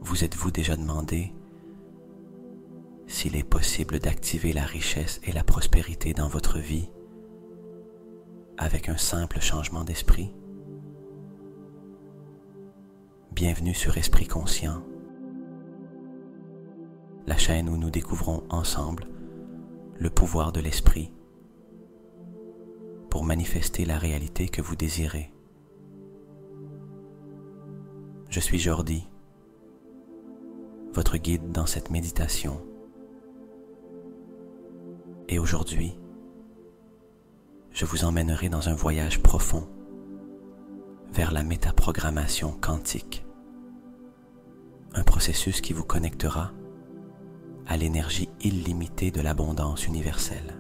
vous êtes-vous déjà demandé s'il est possible d'activer la richesse et la prospérité dans votre vie avec un simple changement d'esprit? Bienvenue sur Esprit Conscient, la chaîne où nous découvrons ensemble le pouvoir de l'esprit pour manifester la réalité que vous désirez. Je suis Jordi, votre guide dans cette méditation. Et aujourd'hui, je vous emmènerai dans un voyage profond vers la métaprogrammation quantique, un processus qui vous connectera à l'énergie illimitée de l'abondance universelle.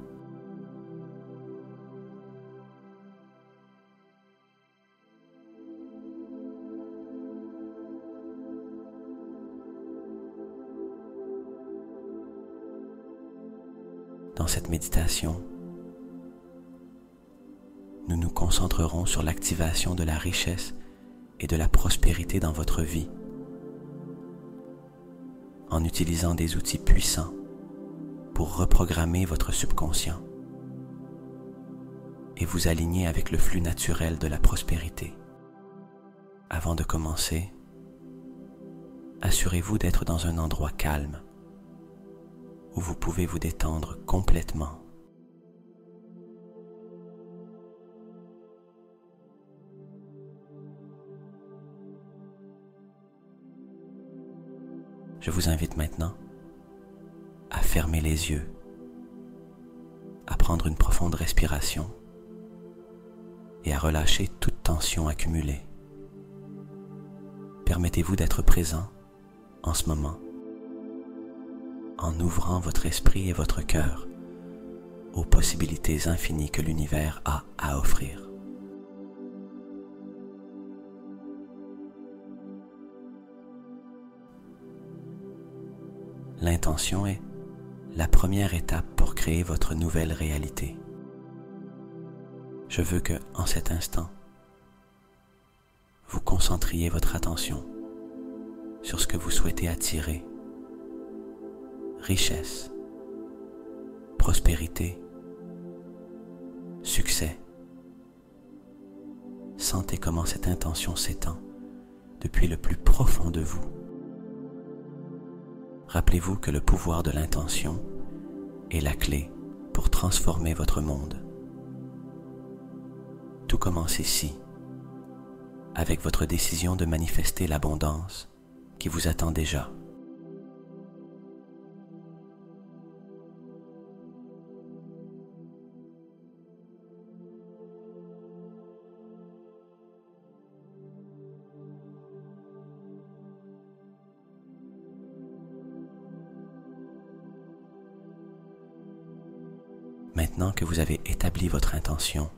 Dans cette méditation, nous nous concentrerons sur l'activation de la richesse et de la prospérité dans votre vie, en utilisant des outils puissants pour reprogrammer votre subconscient et vous aligner avec le flux naturel de la prospérité. Avant de commencer, assurez-vous d'être dans un endroit calme où vous pouvez vous détendre complètement. Je vous invite maintenant à fermer les yeux, à prendre une profonde respiration et à relâcher toute tension accumulée. Permettez-vous d'être présent en ce moment, en ouvrant votre esprit et votre cœur aux possibilités infinies que l'univers a à offrir. L'intention est la première étape pour créer votre nouvelle réalité. Je veux que, en cet instant, vous concentriez votre attention sur ce que vous souhaitez attirer: richesse, prospérité, succès. Sentez comment cette intention s'étend depuis le plus profond de vous. Rappelez-vous que le pouvoir de l'intention est la clé pour transformer votre monde. Tout commence ici, avec votre décision de manifester l'abondance qui vous attend déjà. Maintenant que vous avez établi votre intention,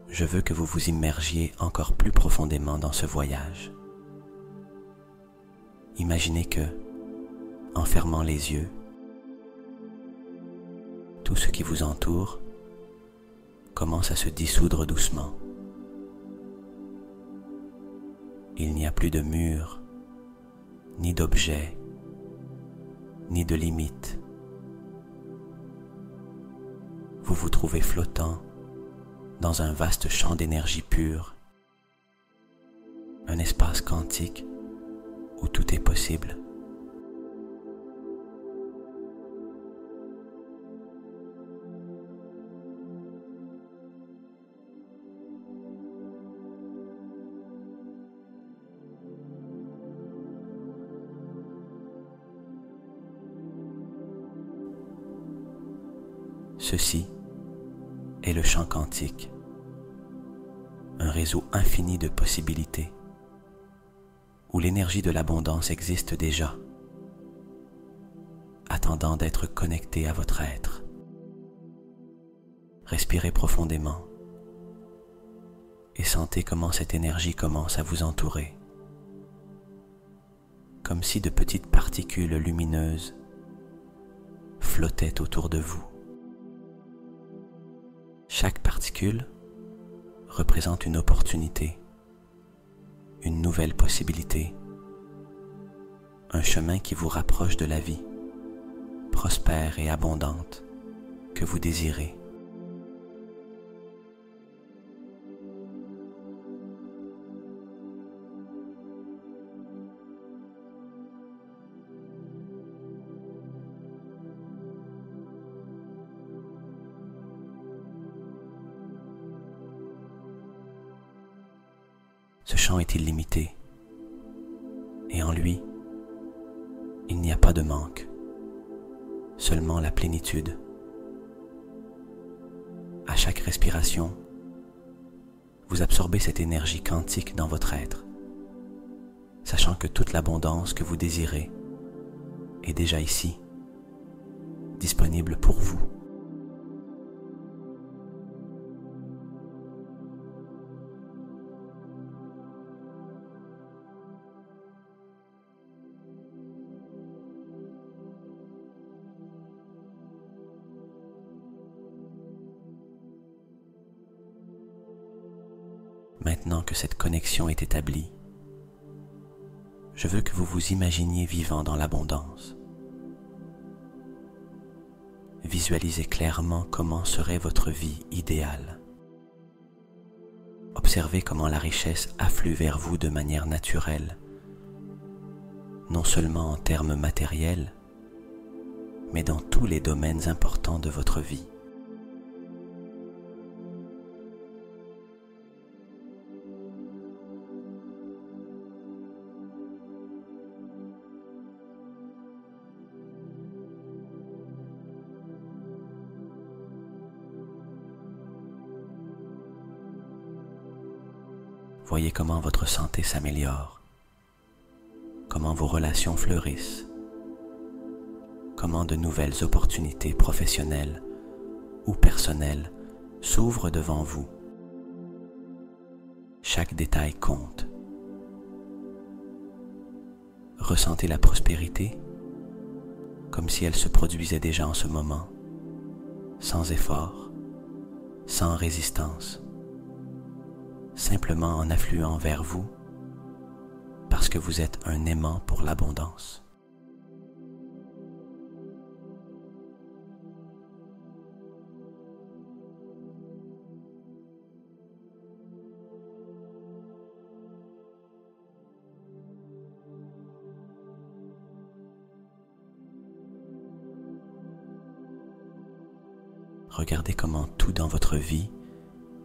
je veux que vous vous immergiez encore plus profondément dans ce voyage. Imaginez que, en fermant les yeux, tout ce qui vous entoure commence à se dissoudre doucement. Il n'y a plus de murs, ni d'objets, ni de limites. Vous vous trouvez flottant dans un vaste champ d'énergie pure, un espace quantique où tout est possible. Ceci est le champ quantique, un réseau infini de possibilités où l'énergie de l'abondance existe déjà, attendant d'être connectée à votre être. Respirez profondément et sentez comment cette énergie commence à vous entourer, comme si de petites particules lumineuses flottaient autour de vous. Chaque particule représente une opportunité, une nouvelle possibilité, un chemin qui vous rapproche de la vie, prospère et abondante, que vous désirez. Ce champ est illimité, et en lui, il n'y a pas de manque, seulement la plénitude. À chaque respiration, vous absorbez cette énergie quantique dans votre être, sachant que toute l'abondance que vous désirez est déjà ici, disponible pour vous. Maintenant que cette connexion est établie, je veux que vous vous imaginiez vivant dans l'abondance. Visualisez clairement comment serait votre vie idéale. Observez comment la richesse afflue vers vous de manière naturelle, non seulement en termes matériels, mais dans tous les domaines importants de votre vie. Voyez comment votre santé s'améliore, comment vos relations fleurissent, comment de nouvelles opportunités professionnelles ou personnelles s'ouvrent devant vous. Chaque détail compte. Ressentez la prospérité comme si elle se produisait déjà en ce moment, sans effort, sans résistance, simplement en affluant vers vous, parce que vous êtes un aimant pour l'abondance. Regardez comment tout dans votre vie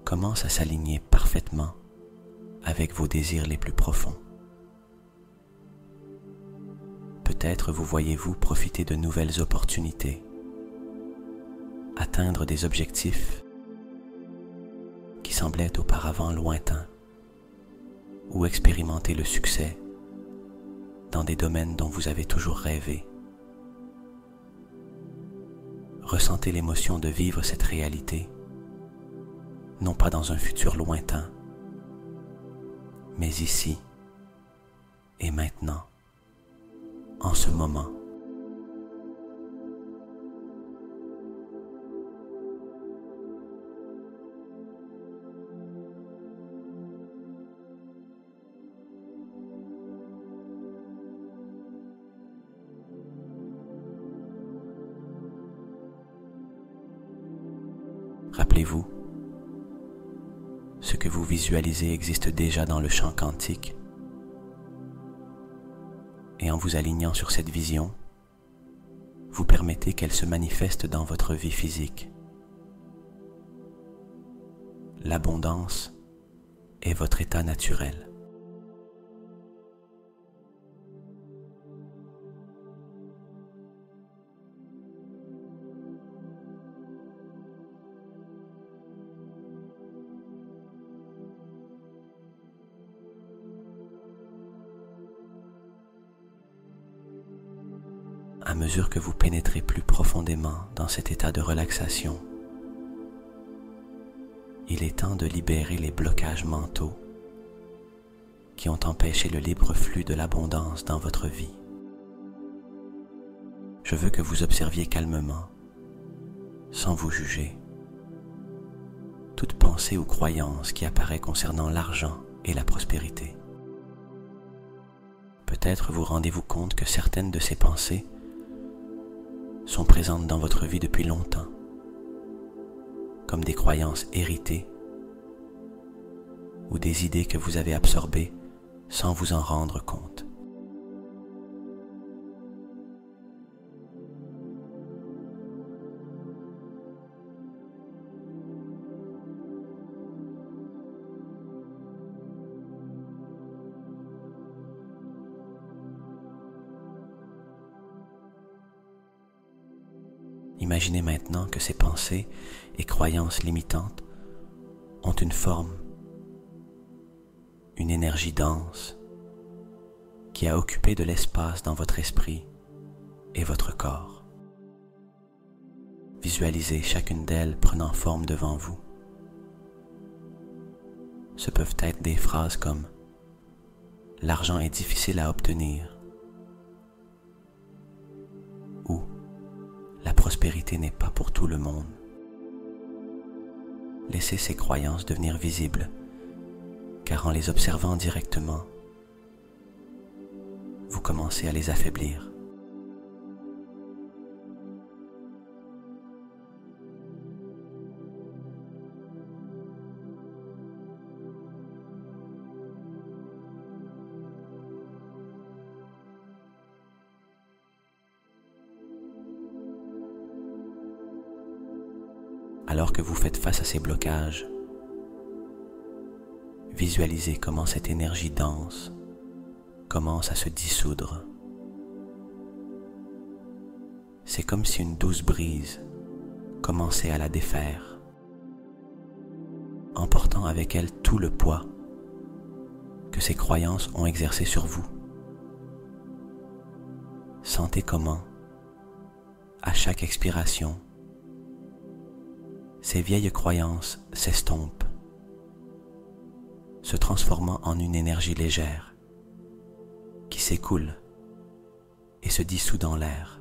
commence à s'aligner parfaitement avec vos désirs les plus profonds. Peut-être vous voyez-vous profiter de nouvelles opportunités, atteindre des objectifs qui semblaient auparavant lointains, ou expérimenter le succès dans des domaines dont vous avez toujours rêvé. Ressentez l'émotion de vivre cette réalité, non pas dans un futur lointain, mais ici et maintenant, en ce moment. Rappelez-vous, ce que vous visualisez existe déjà dans le champ quantique, et en vous alignant sur cette vision, vous permettez qu'elle se manifeste dans votre vie physique. L'abondance est votre état naturel. À mesure que vous pénétrez plus profondément dans cet état de relaxation, il est temps de libérer les blocages mentaux qui ont empêché le libre flux de l'abondance dans votre vie. Je veux que vous observiez calmement, sans vous juger, toute pensée ou croyance qui apparaît concernant l'argent et la prospérité. Peut-être vous rendez-vous compte que certaines de ces pensées sont présentes dans votre vie depuis longtemps, comme des croyances héritées ou des idées que vous avez absorbées sans vous en rendre compte. Imaginez maintenant que ces pensées et croyances limitantes ont une forme, une énergie dense qui a occupé de l'espace dans votre esprit et votre corps. Visualisez chacune d'elles prenant forme devant vous. Ce peuvent être des phrases comme « L'argent est difficile à obtenir » ou « La prospérité n'est pas pour tout le monde ». Laissez ces croyances devenir visibles, car en les observant directement, vous commencez à les affaiblir. Alors que vous faites face à ces blocages, visualisez comment cette énergie dense commence à se dissoudre. C'est comme si une douce brise commençait à la défaire, emportant avec elle tout le poids que ces croyances ont exercé sur vous. Sentez comment, à chaque expiration, ces vieilles croyances s'estompent, se transformant en une énergie légère qui s'écoule et se dissout dans l'air.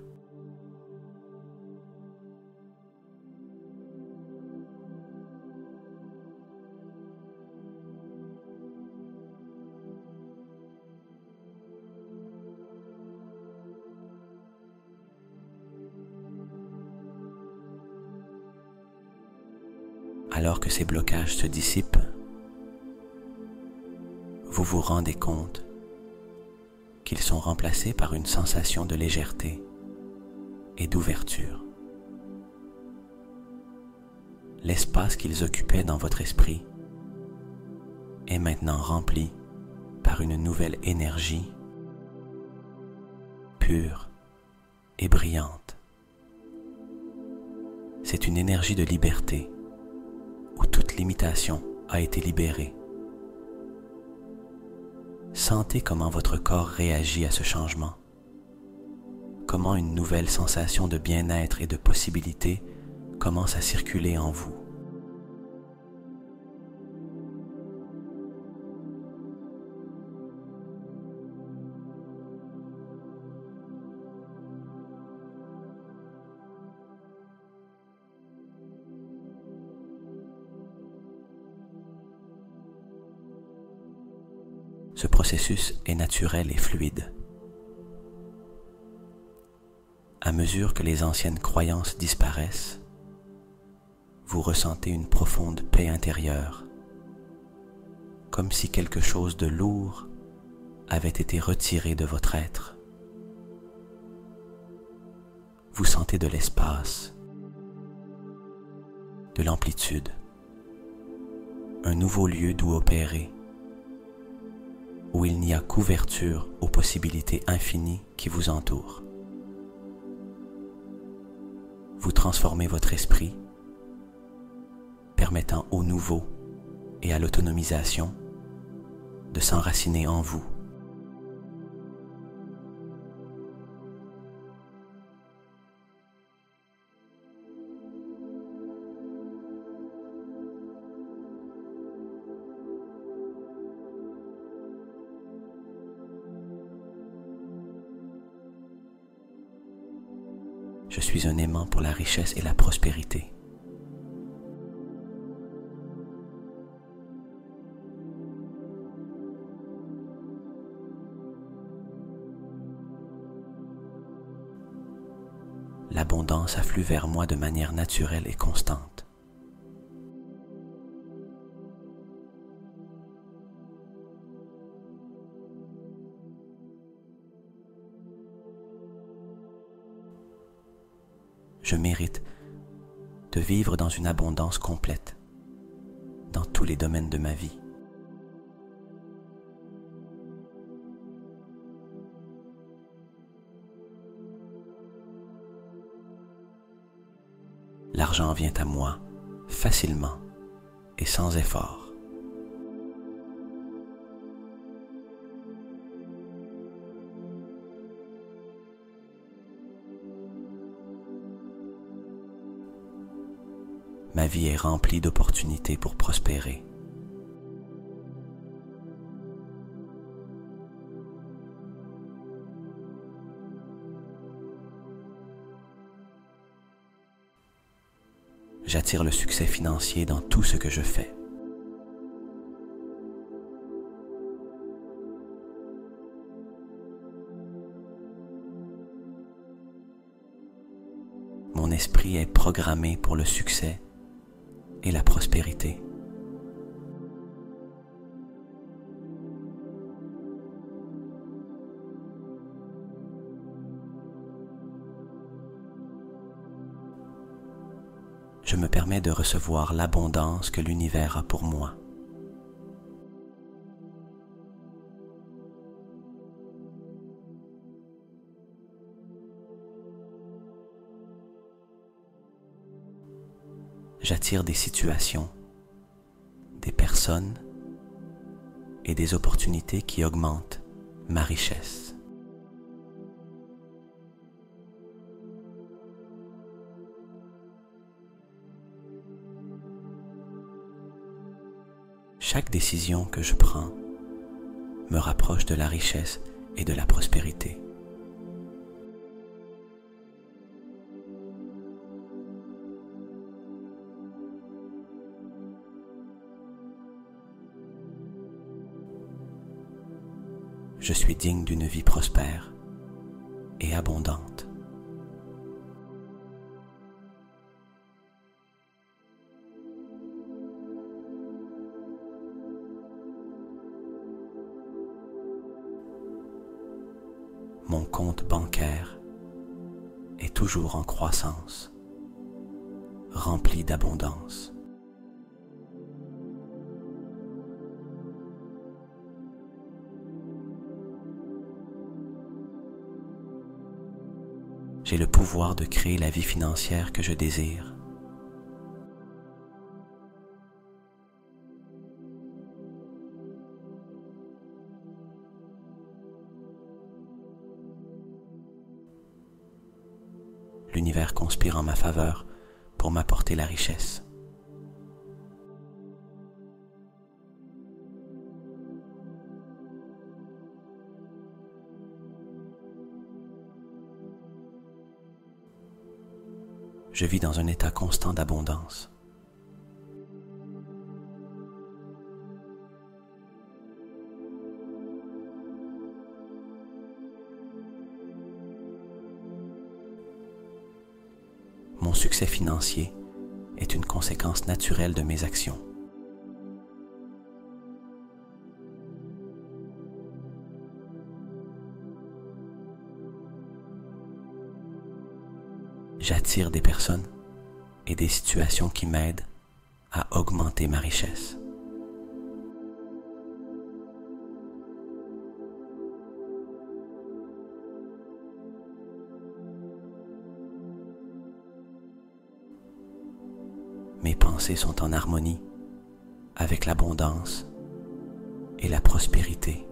Alors que ces blocages se dissipent, vous vous rendez compte qu'ils sont remplacés par une sensation de légèreté et d'ouverture. L'espace qu'ils occupaient dans votre esprit est maintenant rempli par une nouvelle énergie pure et brillante. C'est une énergie de liberté où toute limitation a été libérée. Sentez comment votre corps réagit à ce changement, comment une nouvelle sensation de bien-être et de possibilité commence à circuler en vous. Ce processus est naturel et fluide. À mesure que les anciennes croyances disparaissent, vous ressentez une profonde paix intérieure, comme si quelque chose de lourd avait été retiré de votre être. Vous sentez de l'espace, de l'amplitude, un nouveau lieu d'où opérer, où il n'y a qu'ouverture aux possibilités infinies qui vous entourent. Vous transformez votre esprit, permettant au nouveau et à l'autonomisation de s'enraciner en vous. Je suis un aimant pour la richesse et la prospérité. l'abondance afflue vers moi de manière naturelle et constante. Je mérite de vivre dans une abondance complète, dans tous les domaines de ma vie. L'argent vient à moi facilement et sans effort. Ma vie est remplie d'opportunités pour prospérer. J'attire le succès financier dans tout ce que je fais. Mon esprit est programmé pour le succès et la prospérité. Je me permets de recevoir l'abondance que l'univers a pour moi. J'attire des situations, des personnes et des opportunités qui augmentent ma richesse. Chaque décision que je prends me rapproche de la richesse et de la prospérité. Je suis digne d'une vie prospère et abondante. Mon compte bancaire est toujours en croissance, rempli d'abondance. J'ai le pouvoir de créer la vie financière que je désire. L'univers conspire en ma faveur pour m'apporter la richesse. Je vis dans un état constant d'abondance. Mon succès financier est une conséquence naturelle de mes actions. J'attire des personnes et des situations qui m'aident à augmenter ma richesse. Mes pensées sont en harmonie avec l'abondance et la prospérité.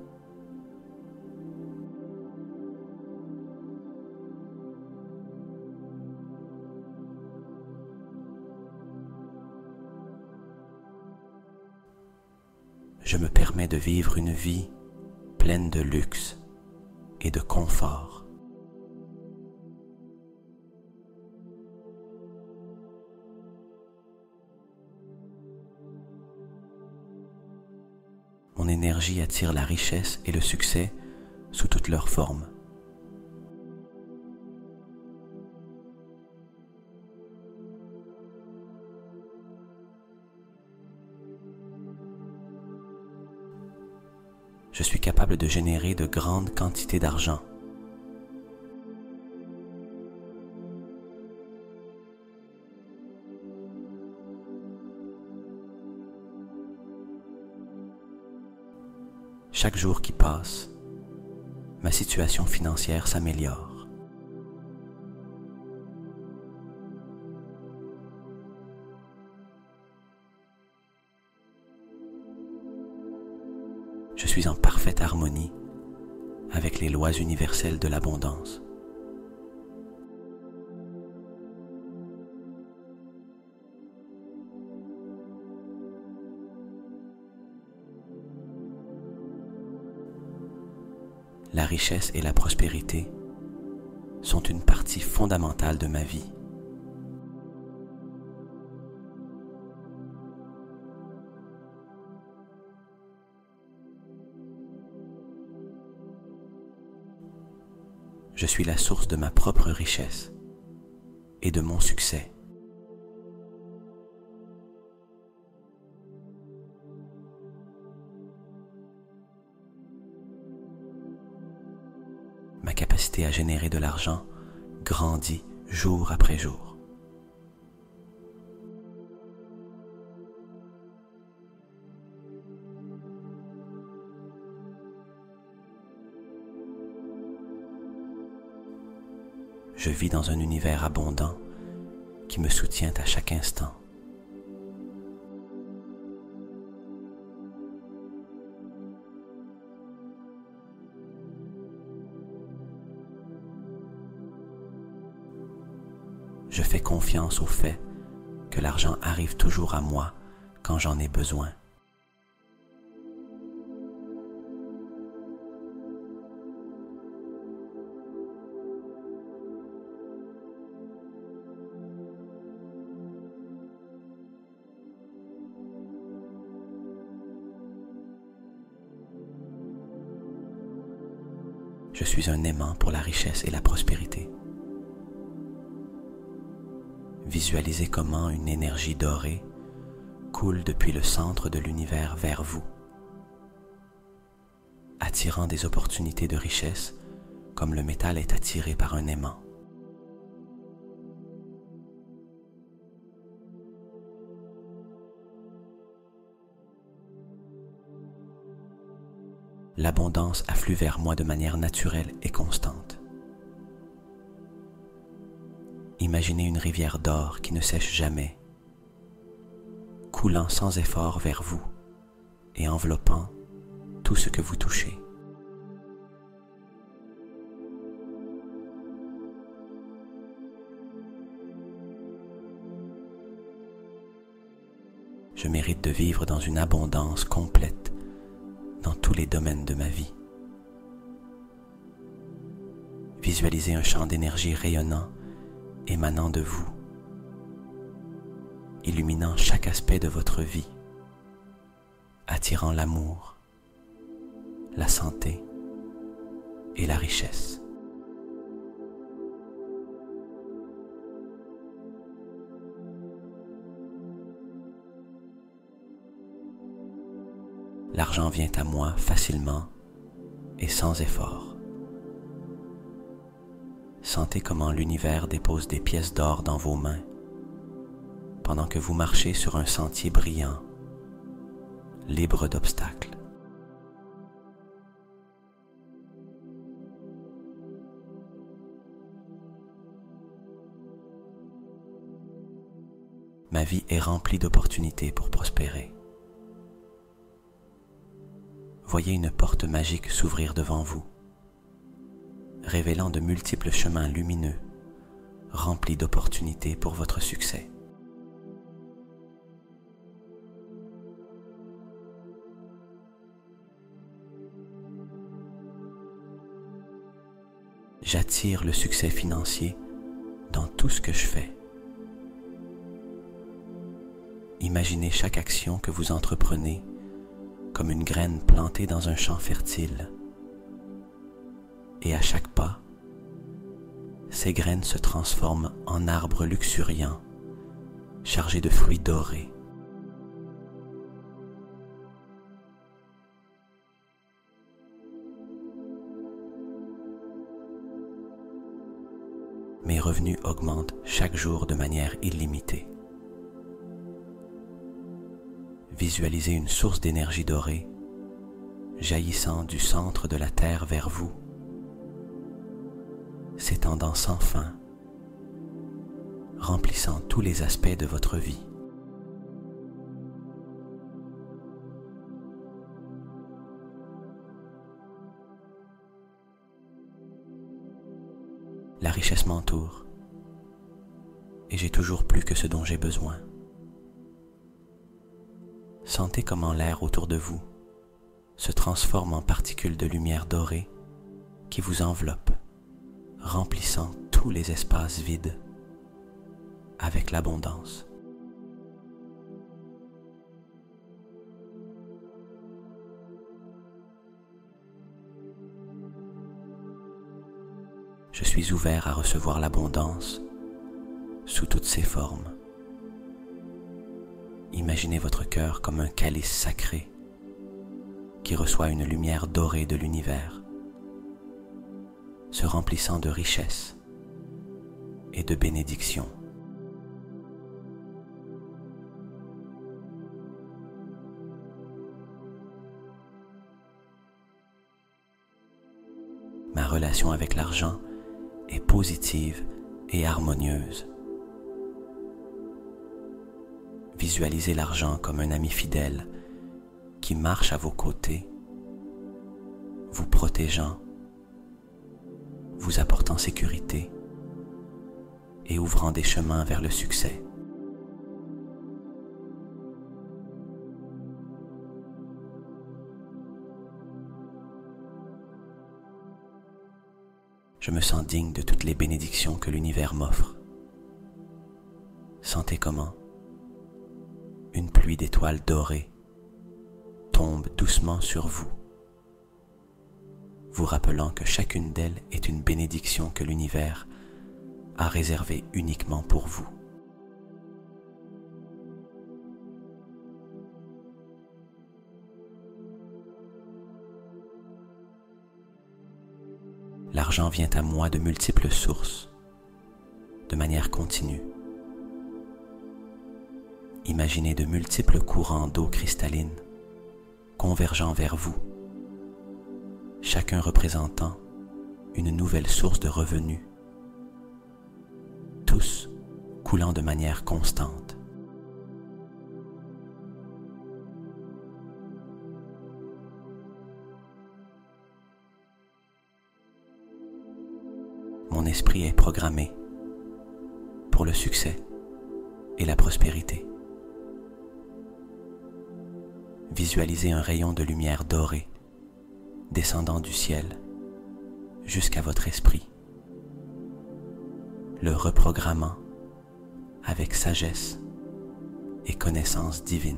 Je me permets de vivre une vie pleine de luxe et de confort. Mon énergie attire la richesse et le succès sous toutes leurs formes. je suis capable de générer de grandes quantités d'argent. Chaque jour qui passe, ma situation financière s'améliore. Je suis en parfaite harmonie avec les lois universelles de l'abondance. La richesse et la prospérité sont une partie fondamentale de ma vie. Je suis la source de ma propre richesse et de mon succès. Ma capacité à générer de l'argent grandit jour après jour. Je vis dans un univers abondant qui me soutient à chaque instant. Je fais confiance au fait que l'argent arrive toujours à moi quand j'en ai besoin. Je suis un aimant pour la richesse et la prospérité. Visualisez comment une énergie dorée coule depuis le centre de l'univers vers vous, attirant des opportunités de richesse comme le métal est attiré par un aimant. L'abondance afflue vers moi de manière naturelle et constante. Imaginez une rivière d'or qui ne sèche jamais, coulant sans effort vers vous et enveloppant tout ce que vous touchez. Je mérite de vivre dans une abondance complète dans tous les domaines de ma vie. Visualisez un champ d'énergie rayonnant émanant de vous, illuminant chaque aspect de votre vie, attirant l'amour, la santé et la richesse. L'argent vient à moi facilement et sans effort. Sentez comment l'univers dépose des pièces d'or dans vos mains pendant que vous marchez sur un sentier brillant, libre d'obstacles. Ma vie est remplie d'opportunités pour prospérer. Voyez une porte magique s'ouvrir devant vous, révélant de multiples chemins lumineux, remplis d'opportunités pour votre succès. J'attire le succès financier dans tout ce que je fais. Imaginez chaque action que vous entreprenez comme une graine plantée dans un champ fertile. Et à chaque pas, ces graines se transforment en arbres luxuriants, chargés de fruits dorés. les revenus augmentent chaque jour de manière illimitée. Visualisez une source d'énergie dorée jaillissant du centre de la Terre vers vous, s'étendant sans fin, remplissant tous les aspects de votre vie. La richesse m'entoure et j'ai toujours plus que ce dont j'ai besoin. Sentez comment l'air autour de vous se transforme en particules de lumière dorée qui vous enveloppent, remplissant tous les espaces vides avec l'abondance. Je suis ouvert à recevoir l'abondance sous toutes ses formes. Imaginez votre cœur comme un calice sacré qui reçoit une lumière dorée de l'univers, se remplissant de richesse et de bénédictions. Ma relation avec l'argent est positive et harmonieuse. Visualisez l'argent comme un ami fidèle qui marche à vos côtés, vous protégeant, vous apportant sécurité et ouvrant des chemins vers le succès. Je me sens digne de toutes les bénédictions que l'univers m'offre. Sentez comment une pluie d'étoiles dorées tombe doucement sur vous, vous rappelant que chacune d'elles est une bénédiction que l'univers a réservée uniquement pour vous. L'argent vient à moi de multiples sources, de manière continue. Imaginez de multiples courants d'eau cristalline convergeant vers vous, chacun représentant une nouvelle source de revenus, tous coulant de manière constante. Mon esprit est programmé pour le succès et la prospérité. Visualisez un rayon de lumière dorée descendant du ciel jusqu'à votre esprit, le reprogrammant avec sagesse et connaissance divine.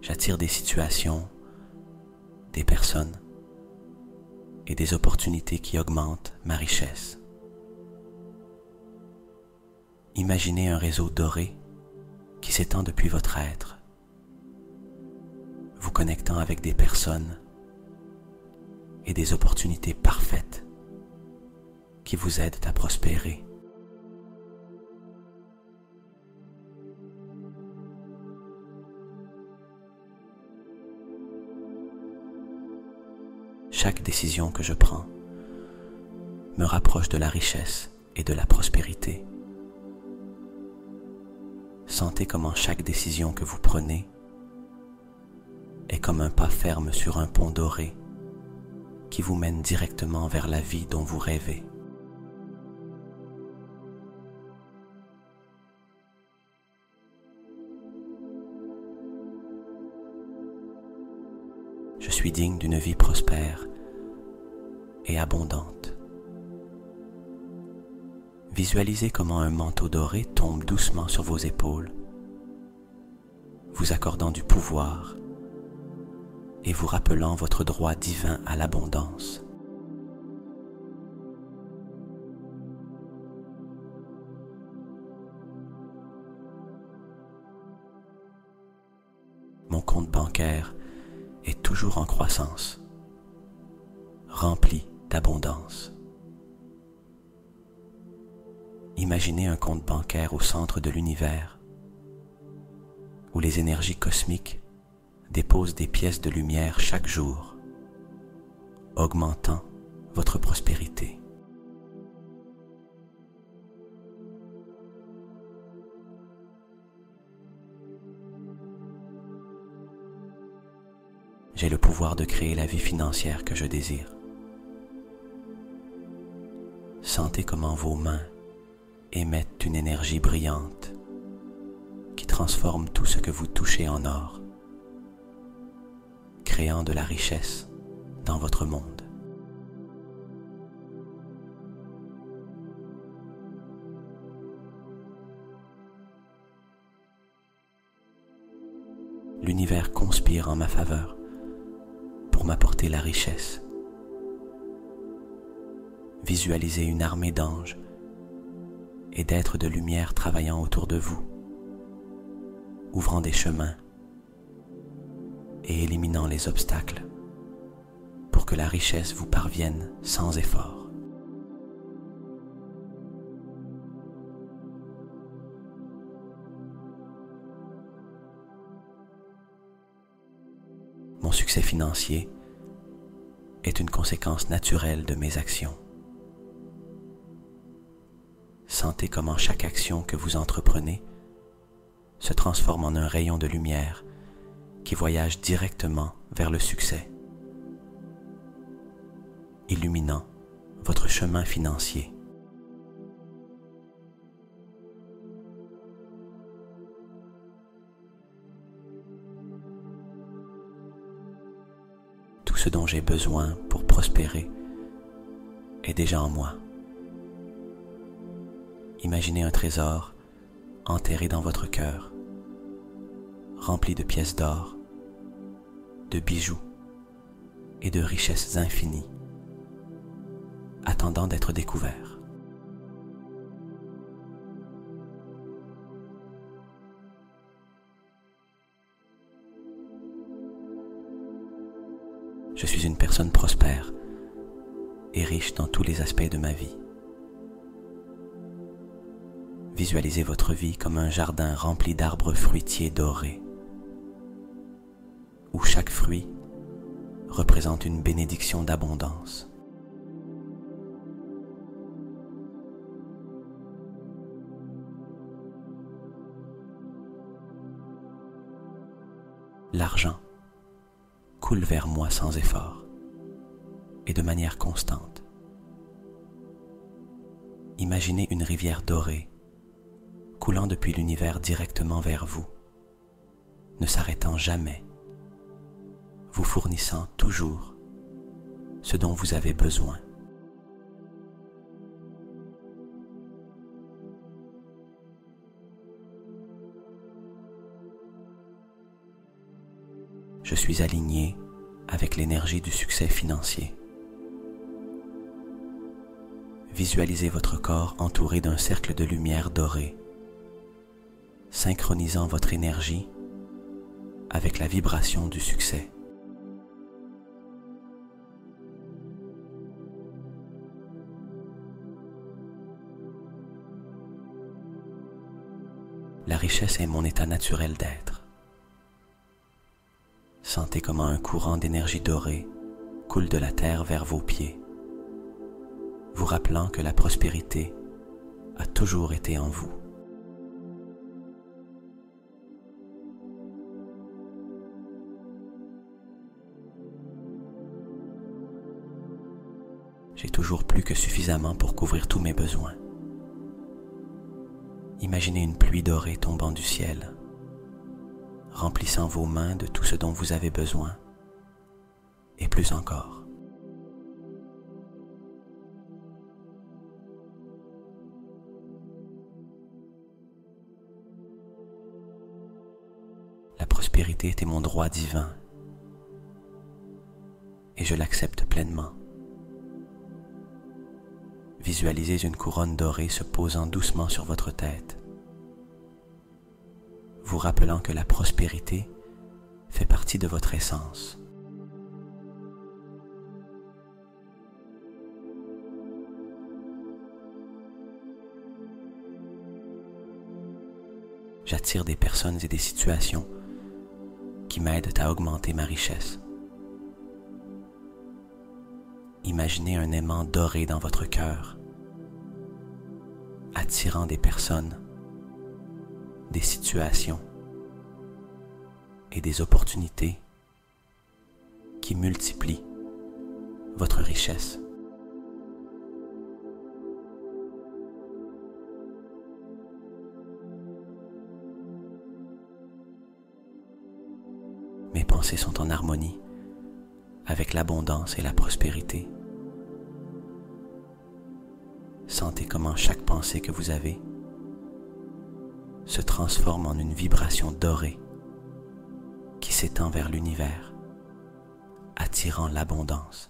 J'attire des situations, des personnes et des opportunités qui augmentent ma richesse. Imaginez un réseau doré qui s'étend depuis votre être, vous connectant avec des personnes et des opportunités parfaites qui vous aident à prospérer. Chaque décision que je prends me rapproche de la richesse et de la prospérité. Sentez comment chaque décision que vous prenez est comme un pas ferme sur un pont doré qui vous mène directement vers la vie dont vous rêvez. Je suis digne d'une vie prospère et abondante. Visualisez comment un manteau doré tombe doucement sur vos épaules, vous accordant du pouvoir et vous rappelant votre droit divin à l'abondance. compte bancaire est toujours en croissance, rempli d'abondance. Imaginez un compte bancaire au centre de l'univers, où les énergies cosmiques déposent des pièces de lumière chaque jour, augmentant votre prospérité. J'ai le pouvoir de créer la vie financière que je désire. Sentez comment vos mains émettent une énergie brillante qui transforme tout ce que vous touchez en or, créant de la richesse dans votre monde. L'univers conspire en ma faveur pour m'apporter la richesse. Visualisez une armée d'anges et d'êtres de lumière travaillant autour de vous, ouvrant des chemins et éliminant les obstacles pour que la richesse vous parvienne sans effort. Mon succès financier est une conséquence naturelle de mes actions. Sentez comment chaque action que vous entreprenez se transforme en un rayon de lumière qui voyage directement vers le succès, illuminant votre chemin financier. Tout ce dont j'ai besoin pour prospérer est déjà en moi. Imaginez un trésor enterré dans votre cœur, rempli de pièces d'or, de bijoux et de richesses infinies, attendant d'être découvert. Je suis une personne prospère et riche dans tous les aspects de ma vie. Visualisez votre vie comme un jardin rempli d'arbres fruitiers dorés, où chaque fruit représente une bénédiction d'abondance. L'argent coule vers moi sans effort et de manière constante. Imaginez une rivière dorée coulant depuis l'univers directement vers vous, ne s'arrêtant jamais, vous fournissant toujours ce dont vous avez besoin. Je suis aligné avec l'énergie du succès financier. Visualisez votre corps entouré d'un cercle de lumière dorée, synchronisant votre énergie avec la vibration du succès. La richesse est mon état naturel d'être. Sentez comment un courant d'énergie dorée coule de la terre vers vos pieds, vous rappelant que la prospérité a toujours été en vous. J'ai toujours plus que suffisamment pour couvrir tous mes besoins. Imaginez une pluie dorée tombant du ciel, remplissant vos mains de tout ce dont vous avez besoin, et plus encore. La prospérité était mon droit divin, et je l'accepte pleinement. Visualisez une couronne dorée se posant doucement sur votre tête, vous rappelant que la prospérité fait partie de votre essence. J'attire des personnes et des situations qui m'aident à augmenter ma richesse. Imaginez un aimant doré dans votre cœur, attirant des personnes, des situations et des opportunités qui multiplient votre richesse. Mes pensées sont en harmonie avec l'abondance et la prospérité. Sentez comment chaque pensée que vous avez se transforme en une vibration dorée qui s'étend vers l'univers, attirant l'abondance.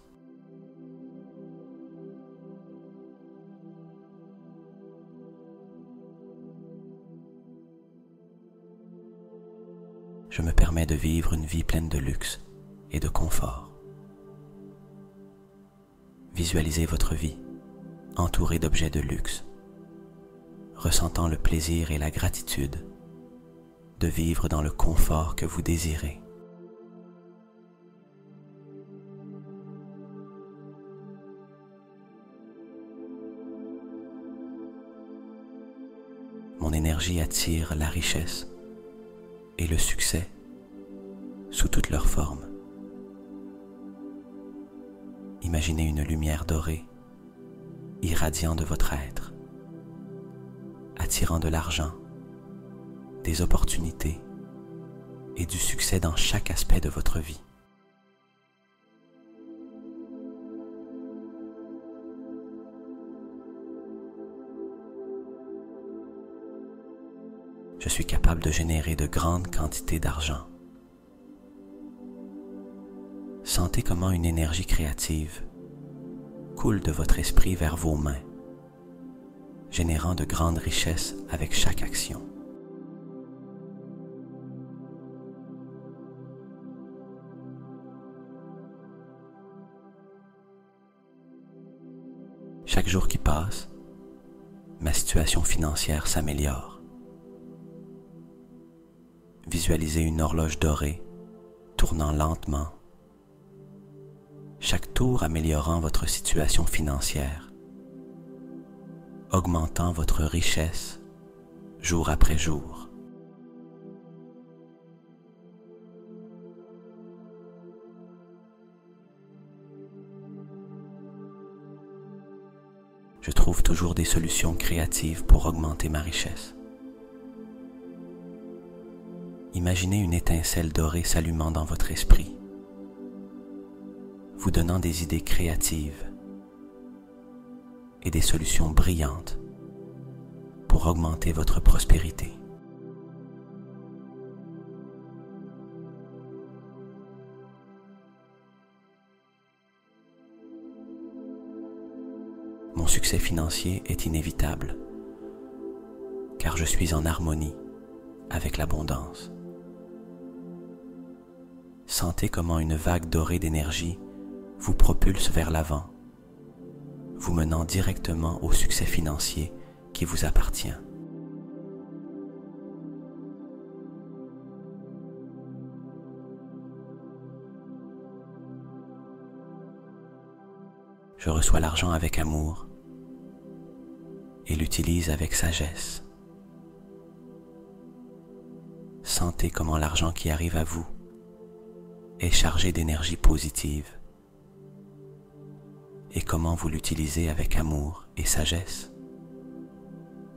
Je me permets de vivre une vie pleine de luxe et de confort. Visualisez votre vie entourée d'objets de luxe, ressentant le plaisir et la gratitude de vivre dans le confort que vous désirez. Mon énergie attire la richesse et le succès sous toutes leurs formes. Imaginez une lumière dorée irradiant de votre être, attirant de l'argent, des opportunités et du succès dans chaque aspect de votre vie. Je suis capable de générer de grandes quantités d'argent. Sentez comment une énergie créative coule de votre esprit vers vos mains, générant de grandes richesses avec chaque action. Chaque jour qui passe, ma situation financière s'améliore. Visualisez une horloge dorée tournant lentement, chaque tour améliorant votre situation financière, augmentant votre richesse jour après jour. Je trouve toujours des solutions créatives pour augmenter ma richesse. Imaginez une étincelle dorée s'allumant dans votre esprit, vous donnant des idées créatives et des solutions brillantes pour augmenter votre prospérité. Mon succès financier est inévitable, car je suis en harmonie avec l'abondance. Sentez comment une vague dorée d'énergie vous propulse vers l'avant, vous menant directement au succès financier qui vous appartient. Je reçois l'argent avec amour et l'utilise avec sagesse. Sentez comment l'argent qui arrive à vous est chargé d'énergie positive et comment vous l'utilisez avec amour et sagesse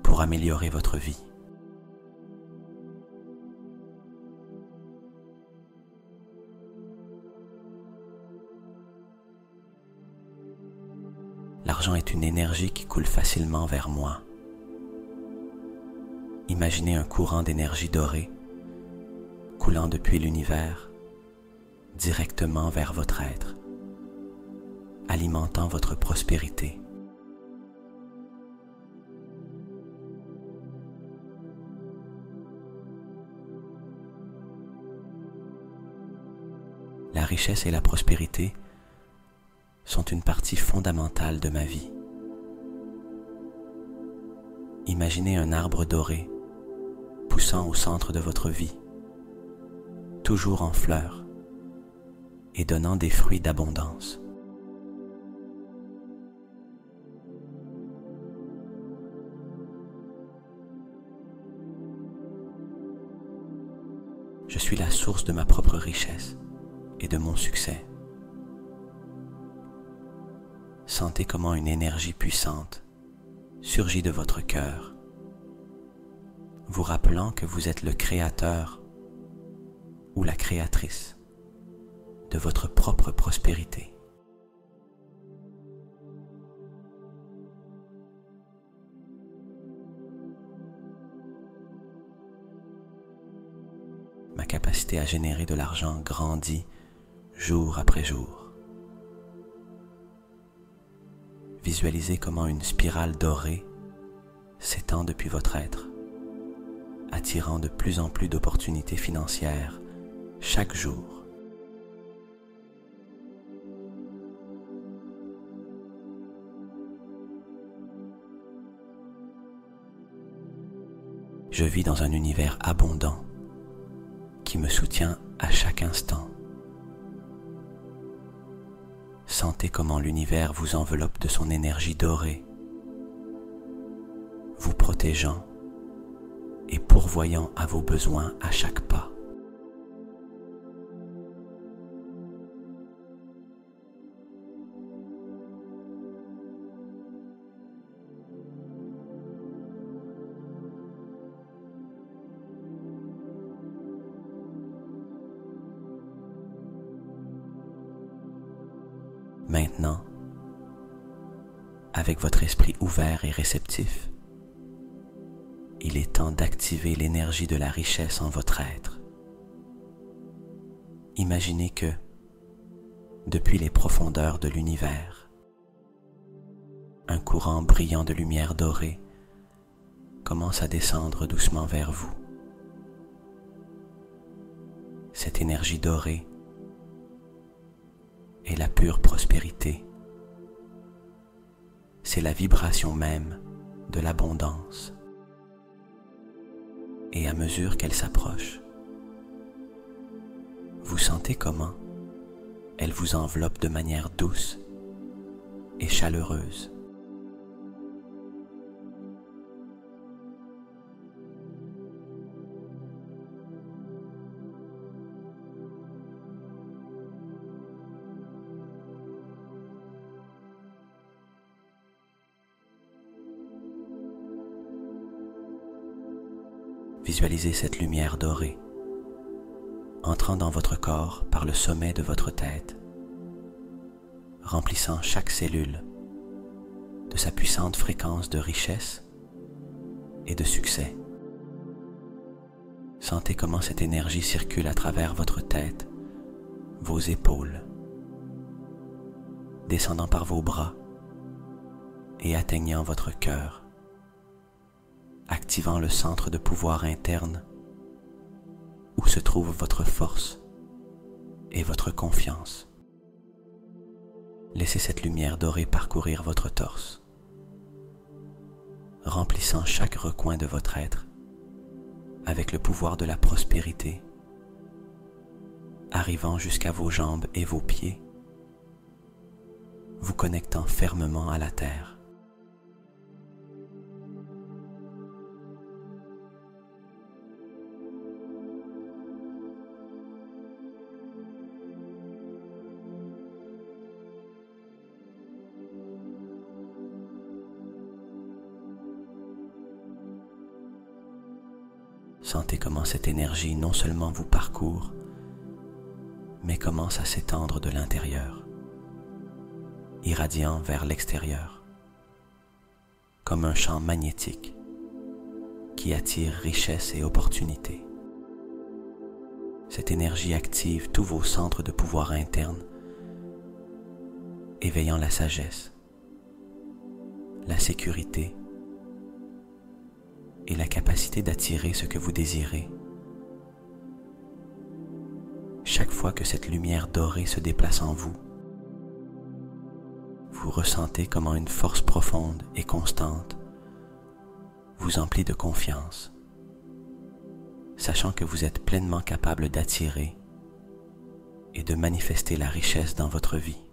pour améliorer votre vie. L'argent est une énergie qui coule facilement vers moi. Imaginez un courant d'énergie dorée coulant depuis l'univers directement vers votre être, alimentant votre prospérité. richesse et la prospérité sont une partie fondamentale de ma vie. Imaginez un arbre doré poussant au centre de votre vie, toujours en fleurs et donnant des fruits d'abondance. Je suis la source de ma propre richesse et de mon succès. Sentez comment une énergie puissante surgit de votre cœur, vous rappelant que vous êtes le créateur ou la créatrice de votre propre prospérité. Ma capacité à générer de l'argent grandit jour après jour. Visualisez comment une spirale dorée s'étend depuis votre être, attirant de plus en plus d'opportunités financières chaque jour. Je vis dans un univers abondant qui me soutient à chaque instant. Sentez comment l'univers vous enveloppe de son énergie dorée, vous protégeant et pourvoyant à vos besoins à chaque pas. Maintenant, avec votre esprit ouvert et réceptif, il est temps d'activer l'énergie de la richesse en votre être. Imaginez que, depuis les profondeurs de l'univers, un courant brillant de lumière dorée commence à descendre doucement vers vous. Cette énergie dorée est la pure prospérité. C'est la vibration même de l'abondance. Et à mesure qu'elle s'approche, vous sentez comment elle vous enveloppe de manière douce et chaleureuse. Visualisez cette lumière dorée entrant dans votre corps par le sommet de votre tête, remplissant chaque cellule de sa puissante fréquence de richesse et de succès. Sentez comment cette énergie circule à travers votre tête, vos épaules, descendant par vos bras et atteignant votre cœur, activant le centre de pouvoir interne où se trouve votre force et votre confiance. Laissez cette lumière dorée parcourir votre torse, remplissant chaque recoin de votre être avec le pouvoir de la prospérité, arrivant jusqu'à vos jambes et vos pieds, vous connectant fermement à la terre. Sentez comment cette énergie non seulement vous parcourt, mais commence à s'étendre de l'intérieur, irradiant vers l'extérieur, comme un champ magnétique qui attire richesse et opportunité. Cette énergie active tous vos centres de pouvoir internes, éveillant la sagesse, la sécurité et la capacité d'attirer ce que vous désirez. Chaque fois fois que cette lumière dorée se déplace en vous, vous ressentez comment une force profonde et constante vous emplit de confiance, sachant que vous êtes pleinement capable d'attirer et de manifester la richesse dans votre vie.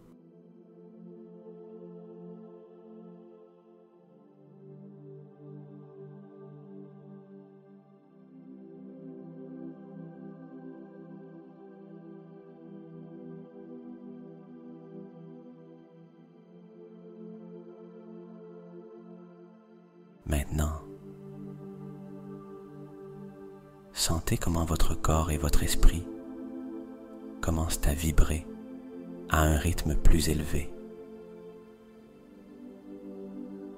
Maintenant, sentez comment votre corps et votre esprit commencent à vibrer à un rythme plus élevé.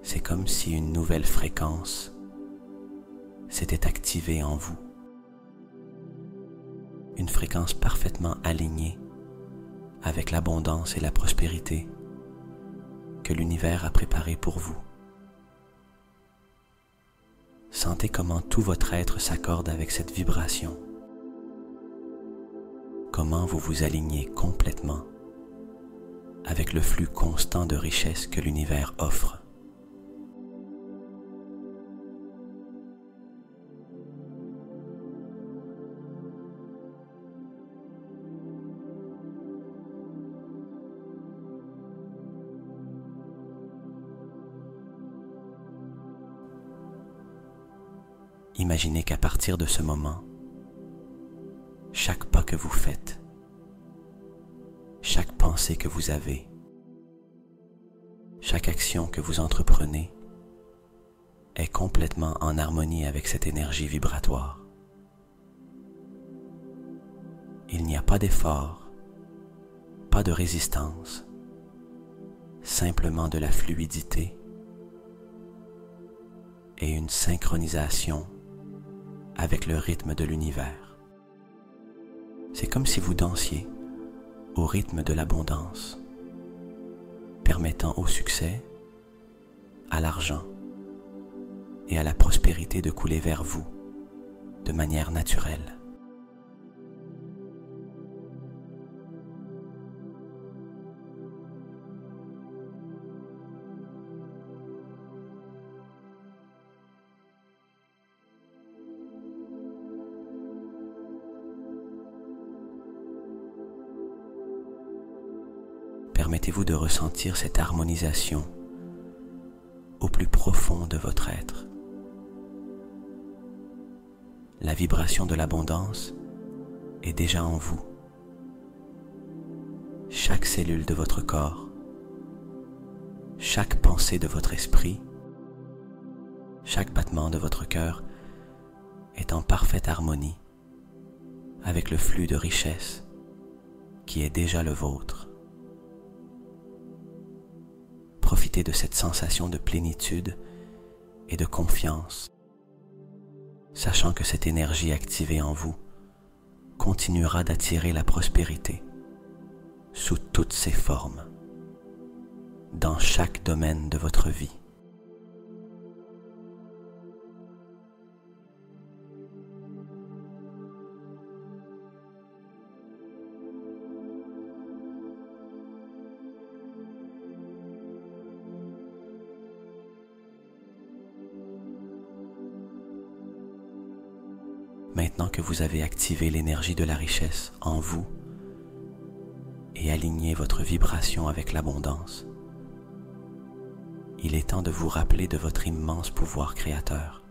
C'est comme si une nouvelle fréquence s'était activée en vous. Une fréquence parfaitement alignée avec l'abondance et la prospérité que l'univers a préparée pour vous. Sentez comment tout votre être s'accorde avec cette vibration. Comment vous vous alignez complètement avec le flux constant de richesse que l'univers offre. Imaginez qu'à partir de ce moment, chaque pas que vous faites, chaque pensée que vous avez, chaque action que vous entreprenez est complètement en harmonie avec cette énergie vibratoire. Il n'y a pas d'effort, pas de résistance, simplement de la fluidité et une synchronisation avec le rythme de l'univers. C'est comme si vous dansiez au rythme de l'abondance, permettant au succès, à l'argent et à la prospérité de couler vers vous de manière naturelle. Permettez-vous de ressentir cette harmonisation au plus profond de votre être. La vibration de l'abondance est déjà en vous. Chaque cellule de votre corps, chaque pensée de votre esprit, chaque battement de votre cœur est en parfaite harmonie avec le flux de richesse qui est déjà le vôtre. Profitez de cette sensation de plénitude et de confiance, sachant que cette énergie activée en vous continuera d'attirer la prospérité sous toutes ses formes, dans chaque domaine de votre vie. Maintenant que vous avez activé l'énergie de la richesse en vous et aligné votre vibration avec l'abondance, il est temps de vous rappeler de votre immense pouvoir créateur.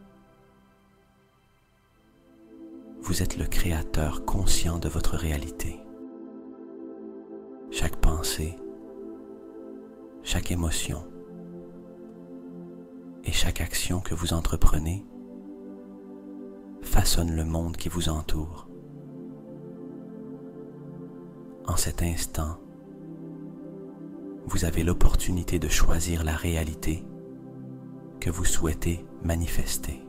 Vous êtes le créateur conscient de votre réalité. Chaque pensée, chaque émotion et chaque action que vous entreprenez façonne le monde qui vous entoure. En cet instant, vous avez l'opportunité de choisir la réalité que vous souhaitez manifester.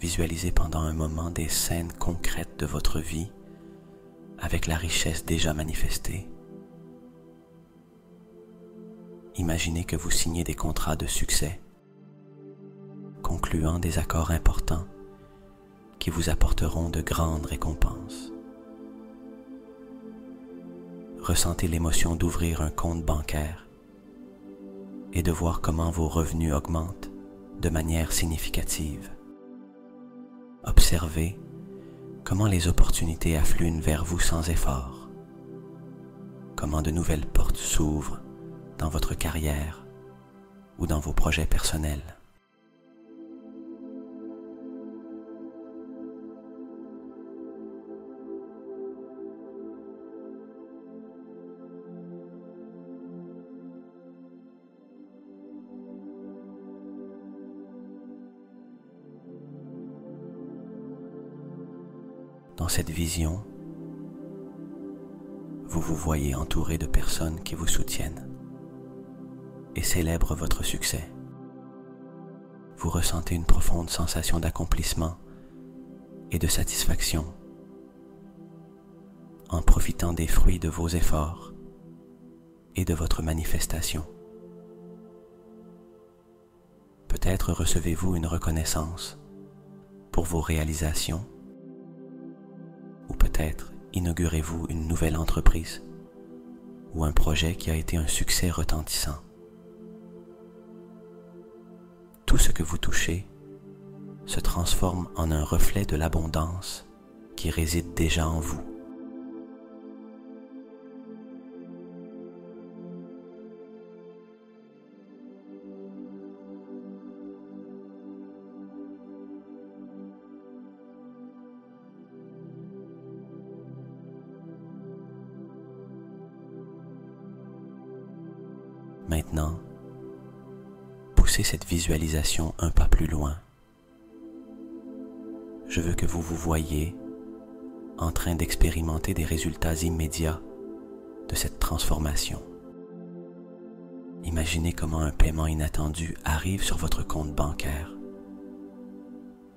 visualiser pendant un moment des scènes concrètes de votre vie avec la richesse déjà manifestée. Imaginez que vous signez des contrats de succès, concluant des accords importants qui vous apporteront de grandes récompenses. Ressentez l'émotion d'ouvrir un compte bancaire et de voir comment vos revenus augmentent de manière significative. Observez comment les opportunités affluent vers vous sans effort, comment de nouvelles portes s'ouvrent dans votre carrière ou dans vos projets personnels. Dans cette vision, vous vous voyez entouré de personnes qui vous soutiennent et célèbrent votre succès. Vous ressentez une profonde sensation d'accomplissement et de satisfaction en profitant des fruits de vos efforts et de votre manifestation. Peut-être recevez-vous une reconnaissance pour vos réalisations, ou peut-être inaugurez-vous une nouvelle entreprise ou un projet qui a été un succès retentissant. Tout ce que vous touchez se transforme en un reflet de l'abondance qui réside déjà en vous. Maintenant, poussez cette visualisation un pas plus loin. Je veux que vous vous voyiez en train d'expérimenter des résultats immédiats de cette transformation. Imaginez comment un paiement inattendu arrive sur votre compte bancaire.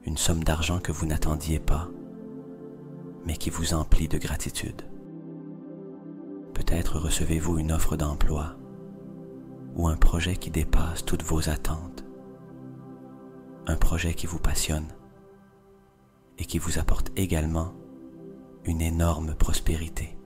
Une somme d'argent que vous n'attendiez pas, mais qui vous emplit de gratitude. Peut-être recevez-vous une offre d'emploi ou un projet qui dépasse toutes vos attentes, un projet qui vous passionne et qui vous apporte également une énorme prospérité.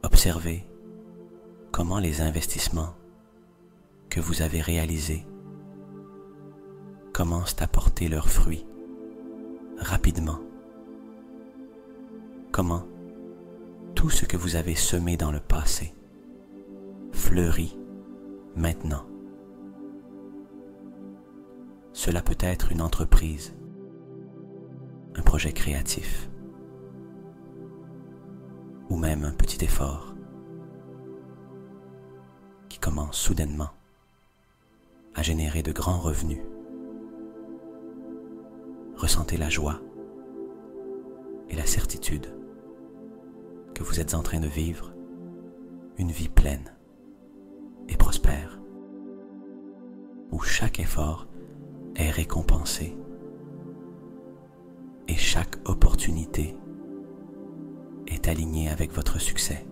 Observez comment les investissements que vous avez réalisés commencent à porter leurs fruits rapidement. Comment tout ce que vous avez semé dans le passé fleurit maintenant. Cela peut être une entreprise, un projet créatif, ou même un petit effort qui commence soudainement à générer de grands revenus. Ressentez la joie et la certitude que vous êtes en train de vivre une vie pleine et prospère, où chaque effort est récompensé et chaque opportunité est aligné avec votre succès.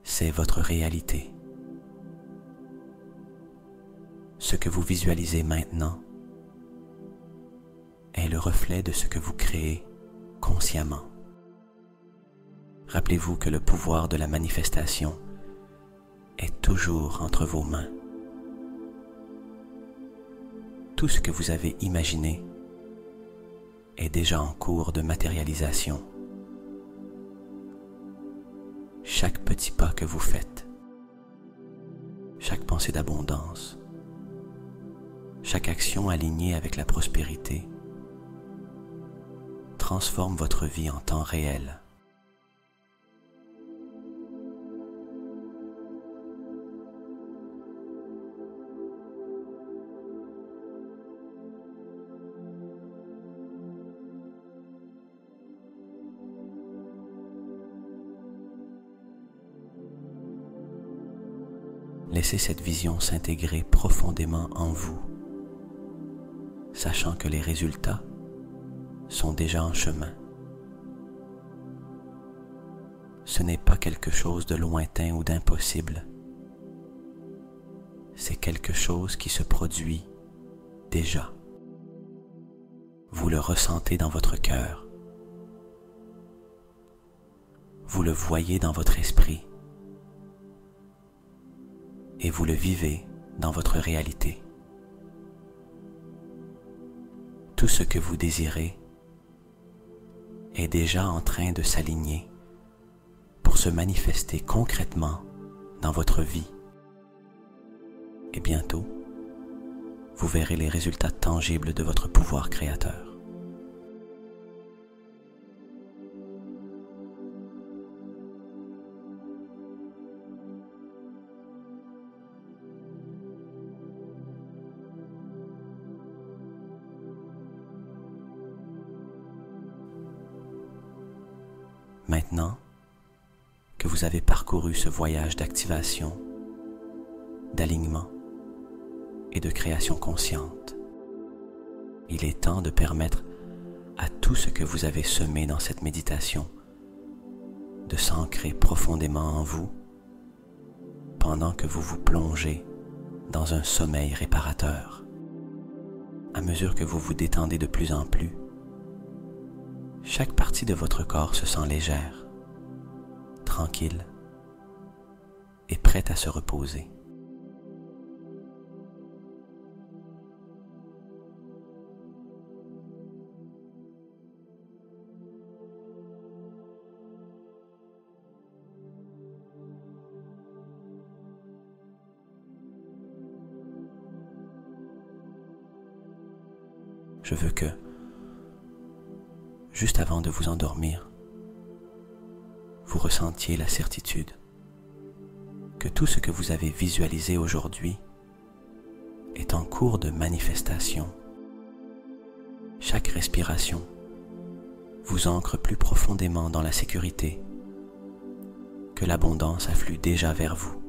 C'est votre réalité. Ce que vous visualisez maintenant est le reflet de ce que vous créez consciemment. Rappelez-vous que le pouvoir de la manifestation est toujours entre vos mains. Tout ce que vous avez imaginé est déjà en cours de matérialisation. chaque petit pas que vous faites, chaque pensée d'abondance, chaque action alignée avec la prospérité transforme votre vie en temps réel. Laissez cette vision s'intégrer profondément en vous, sachant que les résultats sont déjà en chemin. Ce n'est pas quelque chose de lointain ou d'impossible. C'est quelque chose qui se produit déjà. Vous le ressentez dans votre cœur. Vous le voyez dans votre esprit. Et vous le vivez dans votre réalité. Tout ce que vous désirez est déjà en train de s'aligner pour se manifester concrètement dans votre vie. Et bientôt, vous verrez les résultats tangibles de votre pouvoir créateur. Maintenant que vous avez parcouru ce voyage d'activation, d'alignement et de création consciente, il est temps de permettre à tout ce que vous avez semé dans cette méditation de s'ancrer profondément en vous pendant que vous vous plongez dans un sommeil réparateur. À mesure que vous vous détendez de plus en plus, chaque partie de votre corps se sent légère, tranquille et prête à se reposer. Je veux que, juste avant de vous endormir, vous ressentiez la certitude que tout ce que vous avez visualisé aujourd'hui est en cours de manifestation. Chaque respiration vous ancre plus profondément dans la sécurité, que l'abondance afflue déjà vers vous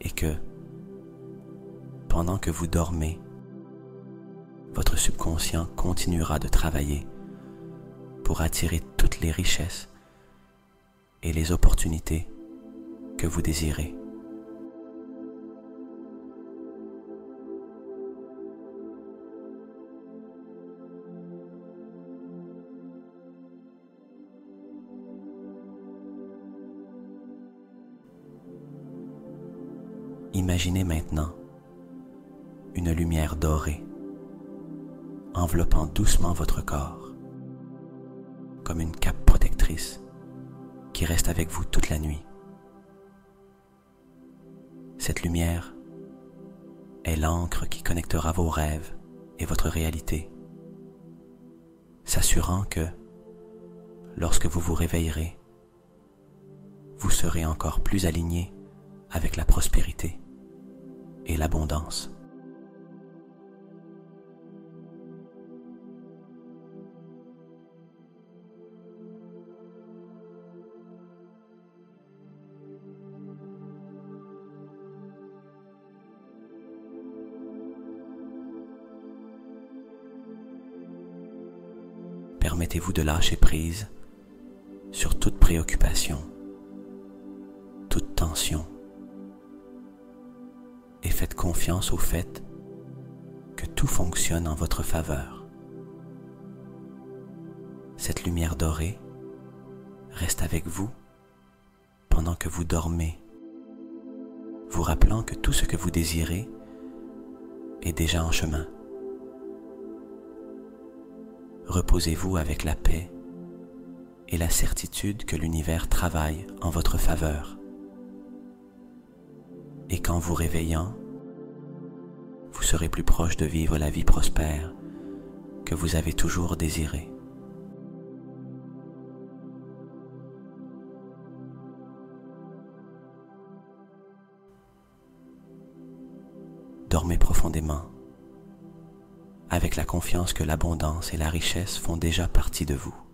et que, pendant que vous dormez, votre subconscient continuera de travailler pour attirer toutes les richesses et les opportunités que vous désirez. Imaginez maintenant une lumière dorée enveloppant doucement votre corps, comme une cape protectrice qui reste avec vous toute la nuit. Cette lumière est l'encre qui connectera vos rêves et votre réalité, s'assurant que, lorsque vous vous réveillerez, vous serez encore plus aligné avec la prospérité et l'abondance. Permettez-vous de lâcher prise sur toute préoccupation, toute tension, et faites confiance au fait que tout fonctionne en votre faveur. Cette lumière dorée reste avec vous pendant que vous dormez, vous rappelant que tout ce que vous désirez est déjà en chemin. Reposez-vous avec la paix et la certitude que l'univers travaille en votre faveur. Et qu'en vous réveillant, vous serez plus proche de vivre la vie prospère que vous avez toujours désirée. Dormez profondément, avec la confiance que l'abondance et la richesse font déjà partie de vous.